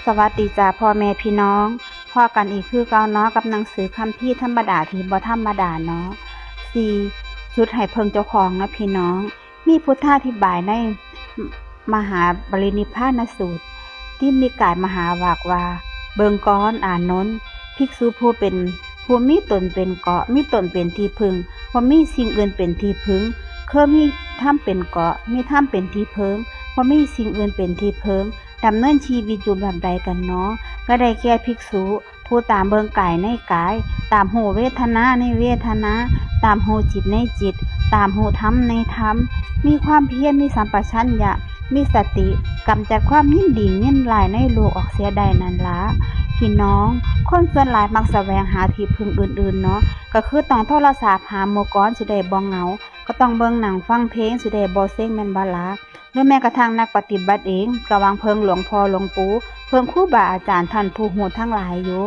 สวัสดีจ้าพ่อแม่พี่น้องพ่อกันอีกคือเก่าเนาะกับหนังสือคัมภีร์ธรรมดาที่บ่ธรรมดาเนาะ4ชุดให้เพิ่งเจ้าของนะพี่น้องมีพุทธาธิบายในมหาปรินิพพานสูตรที่มีกายมหาวากว่าเบิงก้อนอานนท์ภิกษุผู้มีตนเป็นเกาะมีตนเป็นที่พึ่งบ่มีสิ่งอื่นเป็นที่พึ่งมีถ้ำเป็นเกาะมีถ้ำเป็นที่พึ่งบ่มีสิ่งอื่นเป็นที่พึ่งดำเนินชีวิตอยู่แบบใดกันเนาะก็ได้แก่ภิกษุผู้ตามเบิงกายในกายตามหูเวทนาในเวทนาตามหูจิตในจิตตามหูธรรมในธรรมมีความเพียรมีสัมปชัญญะมีสติกำจัดความยินดียินร้ายในโลกออกเสียได้นั่นละพี่น้องคนส่วนหลายมักแสวงหาที่พึ่งอื่นๆเนาะก็คือต้องโทรศัพท์หาหมู่ก้อนสิได้บ่เหงาก็ต้องเบิ่งหนังฟังเพลงสิได้บ่เซ็งแม่นบ่ล่ะหรือแม้กระทั่งนักปฏิบัติเองก็วางเพิงหลวงพ่อหลวงปู่เพิงครูบาอาจารย์ท่านผู้ฮู้ทั้งหลายอยู่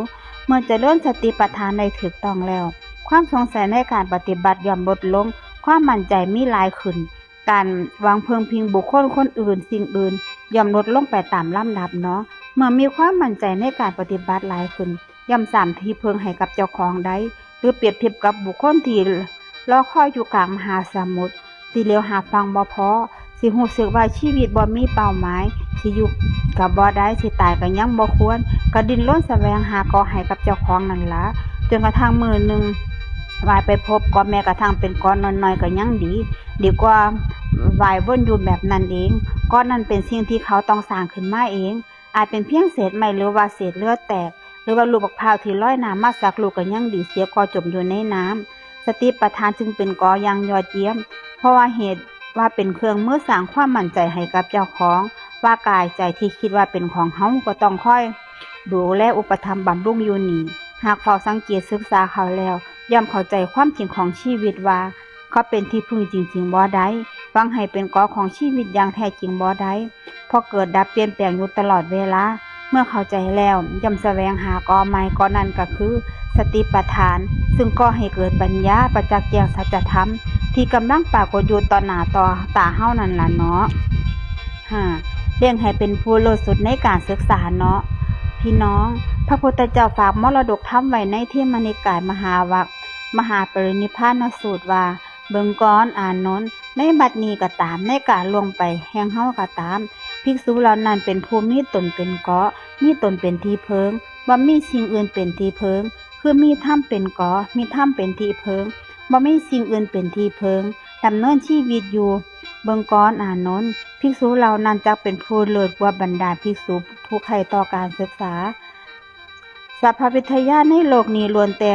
เมื่อเจริญสติปัฏฐานได้ถูกต้องแล้วความสงสัยในการปฏิบัติย่อมลดลงความมั่นใจมีหลายขึ้นการวางเพิงพิงบุคคลคนอื่นสิ่งอื่นย่อมลดลงไปตามลำดับเนาะเมื่อมีความมั่นใจในการปฏิบัติหลายขึ้นย่อมสามที่พึงให้กับเจ้าของได้หรือเปรียบเทียบกับบุคคลที่รอคอยอยู่กลางมหาสมุทรสิเลียวหาฟังบ่พอสิรู้สึกว่าชีวิตบ่มีเป้าหมายสิอยู่กับบ่ได้สิตายก็ยังบ่ควรก็ดิ้นรนแสวงหาก่อให้กับเจ้าของนั่นล่ะจนกระทั่งมื้อนึงวายไปพบก็แม้กระทั่งเป็นก้อนน้อยๆก็ยังดีกว่าวายวนอยู่แบบนั้นเองก้อนนั้นเป็นสิ่งที่เขาต้องสร้างขึ้นมาเองอาจเป็นเพียงเศษไม้หรือว่าเศษเลือดแตกหรือว่าลูกบักพร้าวที่ลอยน้ำมาสักลูกก็ยังดีเสียกว่าจมอยู่ในน้ำสติปัฏฐานจึงเป็นกออย่างยอดเยี่ยมเพราะว่าเหตุว่าเป็นเครื่องมือสร้างความมั่นใจให้กับเจ้าของว่ากายใจที่คิดว่าเป็นของเฮาก็ต้องค่อยดูแลอุปถัมภ์บำรุงอยู่นี่หากเฝ้าสังเกตศึกษาเขาแล้วย่อมเข้าใจความจริงของชีวิตว่าเขาเป็นที่พึ่งจริงๆบ่ได้ฟังให้เป็นกอของชีวิตอย่างแท้จริงบ่ได้เพราะเกิดดับเปลี่ยนแปลงอยู่ตลอดเวลาเมื่อเข้าใจแล้วย่อมแสวงหากอใหม่กอนั้นก็คือสติปัฏฐานซึ่งก่อให้เกิดปัญญาประจักษ์แจ้งสัจธรรมที่กำลังปรากฏอยู่ต่อหน้าต่อตาเฮานั่นล่ะเนาะเลี้ยงให้เป็นผู้เลิศสุดในการศึกษาเนาะพี่น้องพระพุทธเจ้าฝากมรดกธรรมไว้ในที่มณิกายมหาปรินิพพานสูตรว่าเบิ่งก้อนอานนท์ในบัดนี้ก็ตามในการล่วงไปแห่งเฮาก็ตามภิกษุเหล่านั้นเป็นผู้มีตนเป็นเกาะมีตนเป็นที่เพิงบ่มีสิ่งอื่นเป็นที่เพิงคือมีถ้ำเป็นเกาะมีถ้ำเป็นที่เพิงบ่มีสิ่งอื่นเป็นที่เพิงดำเนินชีวิตอยู่เบิ่งก้อนอานนท์ภิกษุเหล่านั้นจักเป็นผู้เลิศกว่าบรรดาภิกษุผู้ใคร่ต่อการศึกษาสัพพวิทยาในโลกนี้ล้วนแต่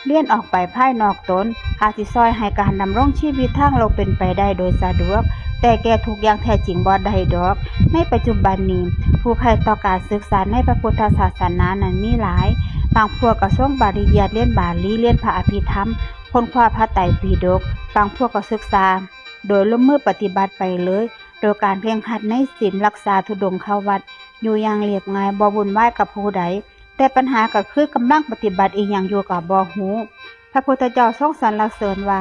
เลี่ยนออกไปภายนอกตนอาจสิซอยให้การดำรงชีวิตทางโลกเป็นไปได้โดยสะดวกแต่แก่ทุกอย่างแท้จริงบ่ได้ดอกในปัจจุบันนี้ผู้ใคร่ต่อการศึกษาในพระพุทธศาสนานั้นมีหลายบางพวกก็ส่งปริญญาเรียนบาลีเรียนพระอภิธรรมค้นคว้าพระไตรปิฎกบางพวกก็ศึกษาโดยลงมือปฏิบัติไปเลยโดยการเพ่งขัดในศีลรักษาธุดงค์เข้าวัดอยู่อย่างเรียบง่ายบ่วุ่นวายกับผู้ใดแต่ปัญหาก็คือกำลังปฏิบัติอีกอย่างอยู่กับบ่ฮู้พระพุทธเจ้าทรงสรรเสริญว่า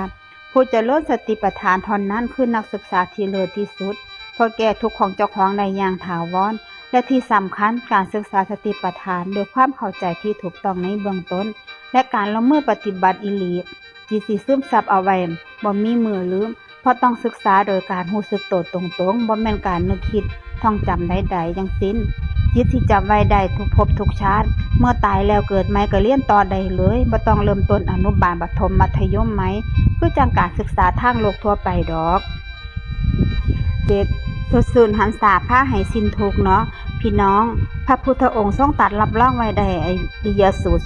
ผู้เจริญสติปัฏฐานเท่านั้นคือนักศึกษาที่เลิศที่สุดเพราะแก้ทุกข์ของเจ้าของในอย่างถาวรและที่สำคัญการศึกษาสติปัฏฐานด้วยความเข้าใจที่ถูกต้องในเบื้องต้นและการลงมือปฏิบัติอีหลีจิตสิซึมซับเอาไว้บ่มีมือลืมเพราะต้องศึกษาโดยการรู้สึกตัวตรงๆบ่แม่นการนึกคิดท่องจำใดๆทั้งสิ้นจิตที่จำไว้ได้ทุกภพทุกชาติเมื่อตายแล้วเกิดใหม่ก็เรียนต่อได้เลยบ่ต้องเริ่มต้นอนุบาลประถมมัธยมไหมคือจังการศึกษาทางโลกทั่วไปดอกสุดหันษาผ้าให้สิ้นทุกเนาะพี่น้องพระพุทธองค์ทรงตรัสรับรองไว้ได้อิยสูตร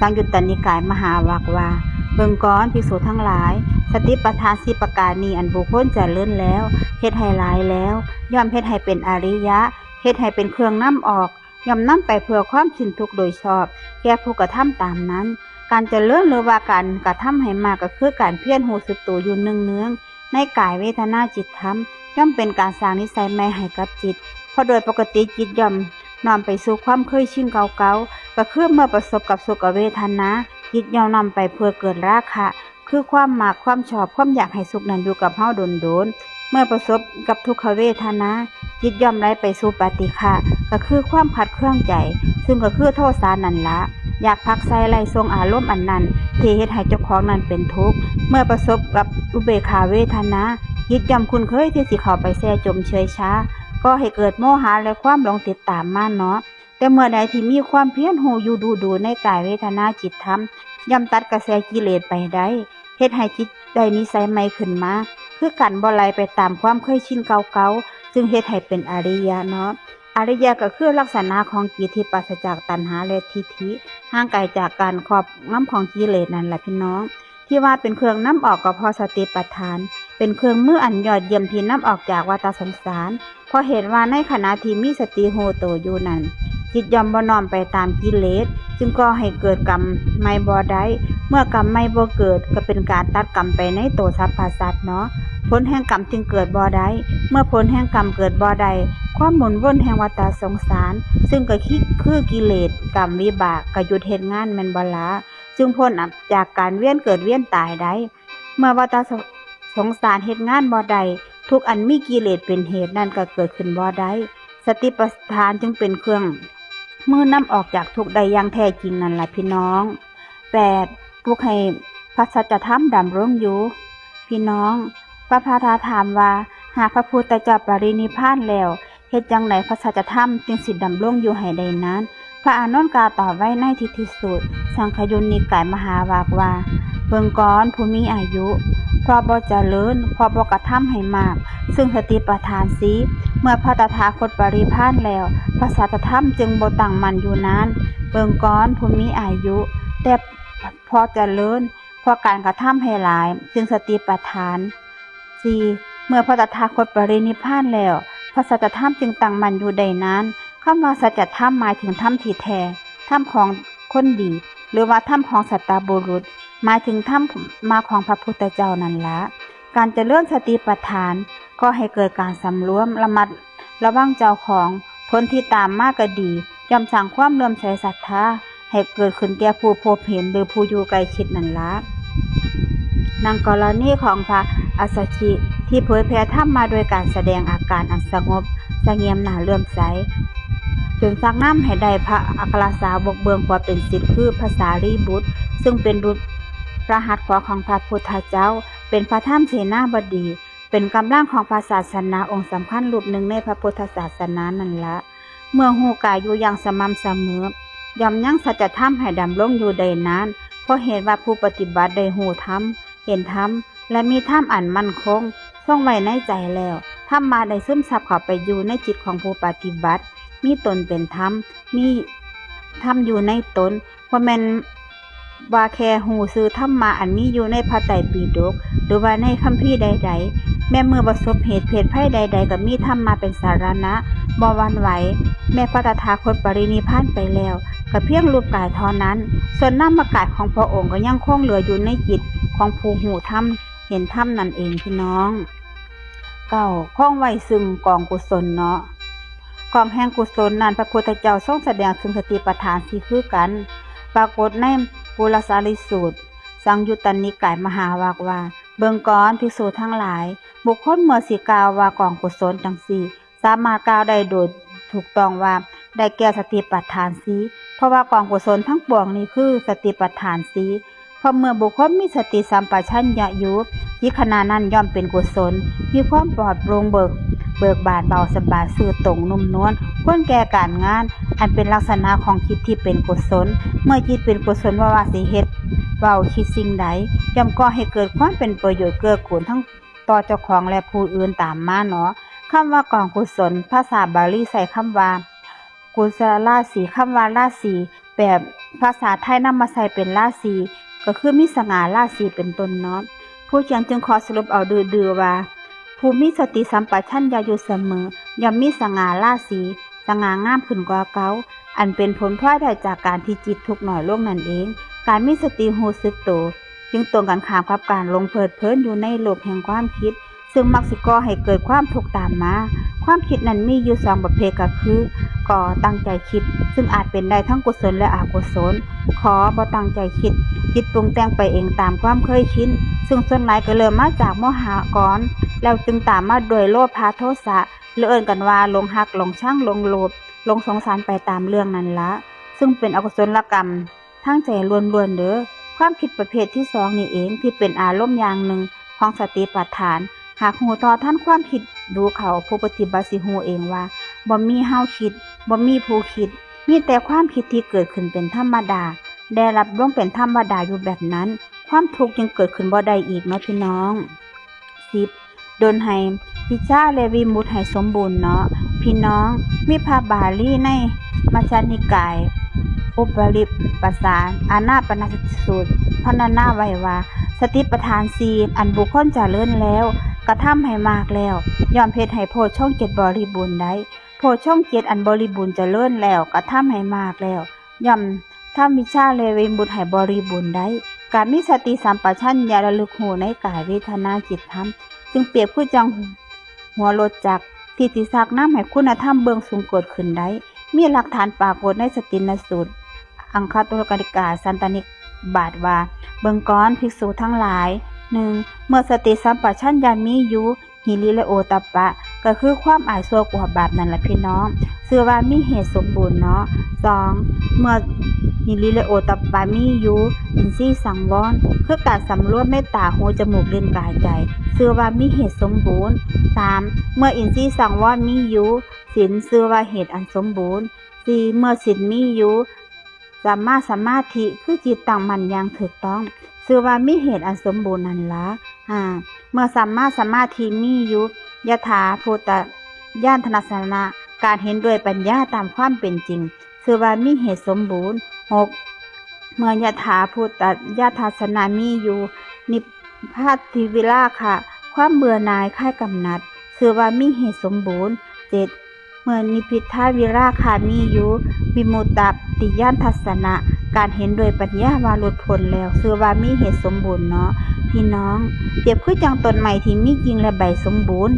สังยุตตนิกายมหาวากว่าเบิ่งก้อนภิกษุทั้งหลายสติปัฏฐาน4ประการนี้อันบุคคลเจริญแล้วเฮ็ดให้หลายแล้วย่อมเฮ็ดให้เป็นอริยะเฮ็ดให้เป็นเครื่องนำออกย่อมนำไปเพื่อความสิ้นทุกข์โดยชอบแก่ผู้กระทำตามนั้นการเจริญหรือว่าการกระทำให้มากก็คือการเพียรรู้สึกตัวอยู่เนืองๆในกายเวทนาจิตธรรมย่อมเป็นการสร้างนิสัยใหม่ให้กับจิตเพราะโดยปกติจิตย่อมนำไปสู่ความเคยชินเก่าๆก็คือเมื่อประสบกับสุขเวทนาจิตย่อมนำไปเพื่อเกิดราคะคือความมักความชอบความอยากให้สุขนั้นอยู่กับเฮาโดนๆเมื่อประสบกับทุกขเวทนาจิตย่อมไหลไปสู่ปฏิฆะ ก็คือความขัดเคืองใจซึ่งก็คือโทสะนั่นละอยากพักไสไล่ทรงอารมณ์อันนั้นที่เฮ็ดให้เจ้าของนั้นเป็นทุกข์เมื่อประสบกับอุเบกขาเวทนาคิดย่ำคุ้นเคยที่สิเข้าไปแช่จมเชยช้าก็ให้เกิดโมหะและความหลงติดตามมาเนาะแต่เมื่อใดที่มีความเพียรหูอยู่ดูในกายเวทนาจิตธรรมย่ำตัดกระแสกิเลสไปได้เฮ็ดให้จิตได้นิสัยใหม่ขึ้นมาคือกันบ่ไหลไปตามความเคยชินเก่าๆซึ่งเฮ็ดให้เป็นอริยะเนาะอริยะก็คือลักษณะของจิตที่ปราศจากตัณหาและทิฏฐิห่างไกลจากการครอบงำของกิเลสนั่นแหละพี่น้องที่ว่าเป็นเครื่องนำออกก็เพราะสติปัฏฐานเป็นเครื่องมืออันยอดเยี่ยมที่นำออกจากวัฏสงสารเพราะเหตุว่าในขณะที่มีสติโหโตอยู่นั้นจิตยอมบ่น้อมไปตามกิเลสจึงก่อให้เกิดกรรมไม่บ่ได้เมื่อกรรมไม่บ่เกิดก็เป็นการตัดกรรมไปในตัวสรรพสัตว์เนาะผลแห่งกรรมจึงเกิดบ่ได้เมื่อผลแห่งกรรมเกิดบ่ได้ความหมุนวนแห่งวัฏสงสารซึ่งก็คือกิเลสกรรมวิบากก็หยุดเฮ็ดงานแม่นบ่ล่ะจึงพ้นจากการเวียนเกิดเวียนตายได้เมื่อวัฏสงสารเฮ็ดงานบ่ได้ทุกอันมีกิเลสเป็นเหตุนั่นก็เกิดขึ้นบ่ได้สติปัฏฐานจึงเป็นเครื่องมือนำออกจากทุกข์ได้อย่างแท้จริงนั่นล่ะพี่น้อง 8. ปลุกให้พระสัจธรรมดำรงอยู่พี่น้องพระพาทาถามว่าหากพระพุทธเจ้าปรินิพพานแล้วเฮ็ดจังไดพระสัจธรรมจึงสิดำรงอยู่ให้ได้นานพระอานนท์กล่าวตอบไว้ในที่สุดสังคยุนนิกายมหาวากว่าเบิ่งก่อนผู้มีอายุเพราะบ่เจริญเพราะบ่กระทำให้มากซึ่งสติปัฏฐานสีเมื่อพระตถาคตปรินิพพานแล้วพระสัจธรรมจึงบ่ตั้งมั่นอยู่นานเบิ่งก่อนผู้มีอายุแต่พอเจริญเพราะการกระทำให้หลายซึ่งสติปัฏฐาน 4. เมื่อพระตถาคตปรินิพพานแล้วพระสัจธรรมจึงตั้งมั่นอยู่ได้นานคำว่าสัจธรรมหมายถึงธรรมที่แท้ธรรมของคนดีหรือว่าธรรมของสัตตบุรุษหมายถึงธรรมมาของพระพุทธเจ้านั่นละการเจริญสติปัฏฐานก็ให้เกิดการสำรวมระมัดระวังเจ้าของผลที่ตามมาก็ดีย่อมสั่งความเลื่อมใสศรัทธาให้เกิดขึ้นแก่ผู้พบเห็นหรือผู้อยู่ใกล้ชิดนั่นละดังกรณีของพระอัสสชิที่เผยแผ่ธรรมมาโดยการแสดงอาการอันสงบเสงี่ยมหน้าเลื่อมใสจนซักน้ำให้ได้พระอัครสาวกเบืองกว่าเป็นศิษย์คือพระสารีบุตรซึ่งเป็นบุตรพระหัตถ์ขวาของพระพุทธเจ้าเป็นพระธรรมเสนาบดีเป็นกำลังของพระศาสนาองค์สำคัญรูปหนึ่งในพระพุทธศาสนานั่นละเมื่อหูกายอยู่อย่างสม่ำเสมอย่อมยั้งสัจธรรมให้ดำรงอยู่ได้นานเพราะเหตุว่าผู้ปฏิบัติได้หูธรรมเห็นธรรมและมีธรรมอันมั่นคงทรงไว้ในใจแล้วธรรมมาได้ซึมซับเข้าไปอยู่ในจิตของผู้ปฏิบัติมีตนเป็นธรรมมีธรรมอยู่ในตนเพราะแม่นว่าแค่หูซื้อธรรมมาอันมีอยู่ในพระไตรปิฎกหรือว่าในคัมภีร์ใดๆแม้เมื่อประสบเหตุเพศภัยใดๆก็มีธรรมมาเป็นสารณะบ่หวั่นไหวแม้พระตถาคตปรินิพพานไปแล้วก็เพียงรูปกายเท่านั้นส่วนนามกายของพระองค์ก็ยังคงเหลืออยู่ในจิตของผู้หูธรรมเห็นธรรมนั่นเองพี่น้องคงไว้ซึ่งกองกุศลเนาะกองแห่งกุศลนั้นพระพุทธเจ้าทรงแสดงถึงสติปัฏฐานสี่คือกันปรากฏในปุรสาริสูตรสังยุตตนิกายมหาวากว่าเบิ่งก่อนภิกษุทั้งหลายบุคคลเมื่อสิกล่าวว่ากองกุศลจังสี่สามารถกล่าวได้โดยถูกต้องว่าได้แก่สติปัฏฐานสีเพราะว่ากองกุศลทั้งปวงนี้คือสติปัฏฐานสีเพราะเมื่อบุคคลมีสติสัมปชัญญะอยู่ที่ขณะนั้นย่อมเป็นกุศลมีความปลอดโปร่งเบิกบานเบาสบายซื่อตรงนุ่มนวลควรแก่การงานอันเป็นลักษณะของจิตที่เป็นกุศลเมื่อจิตเป็นกุศลว่าสิเฮ็ดเว้าคิดสิ่งใดย่อมก่อให้เกิดความเป็นประโยชน์เกื้อกูลทั้งต่อเจ้าของและผู้อื่นตามมาเนาะคำว่ากองกุศลภาษาบาลีใส่คำว่ากุศลราศีคำว่าราศีแบบภาษาไทยนำมาใส่เป็นราศีก็คือมีสง่าราศีเป็นต้นเนาะผู้เขียนจึงขอสรุปเอาดื้อๆว่าผู้มีสติสัมปชัญญะอยู่เสมอย่อมมีสง่าราศีสง่างามขึ้นกว่าเก่าอันเป็นผลพลอยได้จากการที่จิตทุกข์น้อยลงนั่นเองการมีสติรู้สึกตัวจึงตรงกันข้ามกับการหลงเพลิดเพลินอยู่ในโลกแห่งความคิดซึ่งมักสิก่อให้เกิดความทุกข์ตามมาความคิดนั้นมีอยู่2ประเภทก็คือก่อตั้งใจคิดซึ่งอาจเป็นได้ทั้งกุศลและอกุศลขอบ่ตั้งใจคิดปรุงแต่งไปเองตามความเคยชินซึ่งส่วนหลายก็เริ่มมาจากโมหะก่อนแล้วจึงตามมาด้วยโลภะโทสะหรือเอิ้นกันว่าหลงหักหลงชังหลงโลภ ลงสงสารไปตามเรื่องนั้นละซึ่งเป็นอกุศลกรรมทั้งใจล้วนๆเด้อความคิดประเภทที่สองนี่เองที่เป็นอารมณ์อย่างหนึ่งของสติปัฏฐานหากหูต่อท่านความคิดดูเขาผู้ปฏิบัติสิหูเองว่าบ่มีเฮาคิดบ่มีผู้คิดมีแต่ความคิดที่เกิดขึ้นเป็นธรรมดาได้รับลงเป็นธรรมดาอยู่แบบนั้นความทุกข์ยังเกิดขึ้นบ่ได้อีกเนาะพี่น้อง10ดลให้วิชาและวิมุตติให้สมบูรณ์เนาะพี่น้องมีพระบาลีในมัชฌิมนิกายอุปริปัสสาอานาปานสติสูตรพรรณนาไว้ว่าสติปัฏฐาน4อันบุคคลเจริญแล้วกระทำให้มากแล้วย่อมเฮ็ดให้โพชฌงค์7บริบูรณ์ได้โพชฌงค์7อันบริบูรณ์เจริญแล้วกระทำให้มากแล้วย่อมทำวิชาและวิมุตติให้บริบูรณ์ได้การมีสติสัมปชัญญะระลึกรู้ในกายเวทนาจิตธรรมจึงเปรียบคือจังหัวรถจักรที่สิซักน้ำให้คุณธรรมเบื้องสูงเกิดขึ้นได้มีหลักฐานปรากฏในสตินสูตรอังคตุลกนิกายสันตนิบาตว่าเบิ่งก้อนภิกษุทั้งหลาย1เมื่อสติสัมปชัญญะมีอยู่หิริและโอตตัปปะก็คือความอายโศกบาปนั่นแหละพี่น้องชื่อว่ามีเหตุสมบูรณ์เนาะ2เมื่อหิริและโอตตัปปะมีอยู่อินทรีย์สังวรคือการสำรวมในตาหูจมูกลิ้นกายใจชื่อว่ามีเหตุสมบูรณ์3เมื่ออินทรีย์สังวรมีอยู่ศีลชื่อว่าเหตุอันสมบูรณ์4เมื่อศีลมีอยู่สัมมาสมาธิคือจิตตั้งมั่นอย่างถูกต้องชื่อว่ามีเหตุอันสมบูรณ์นั่นละเมื่อสัมมาสมาธิมีอยู่ยถาภูตญาณทัศนะการเห็นด้วยปัญญาตามความเป็นจริงชื่อว่ามีเหตุสมบูรณ์6เมื่อยถาภูตญาณทัศนะมีอยู่นิพพาทิวิราคะความเบื่อหน่ายคลายกำหนัดชื่อว่ามีเหตุสมบูรณ์7เมื่อนิพพิทาวิราคะมีอยู่วิมุตติญาณทัศนะการเห็นโดยปัญญาว่าหลุดพ้นแล้วชื่อว่ามีเหตุสมบูรณ์เนาะพี่น้องเปรียบคือจังต้นไม้ที่มีกิ่งและใบสมบูรณ์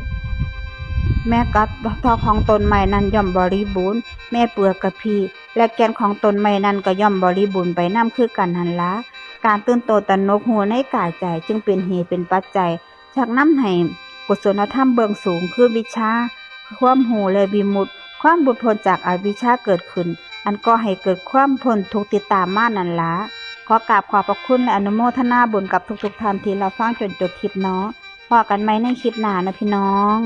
แม้กับทอของต้นไม้นั้นย่อมบริบูรณ์แม่เปลือกกระพี้และแกนของต้นไม้นั้นก็ย่อมบริบูรณ์ไปนำคือกันหันละการตื่นโตตระหนกรู้ในกายใจจึงเป็นเหตุเป็นปัจจัยชักนำให้กุศลธรรมเบื้องสูงคือวิชาความรู้และวิมุตติความหลุดพ้นจากอวิชชาเกิดขึ้นอันก็ให้เกิดความพ้นทุกข์ติดตามมานั่นละขอกราบขอบพระคุณและอนุโมทนาบุญกับทุกๆท่านที่เราฟังจนจบคลิปเนาะพบกันใหม่ในคลิปหน้านะพี่น้อง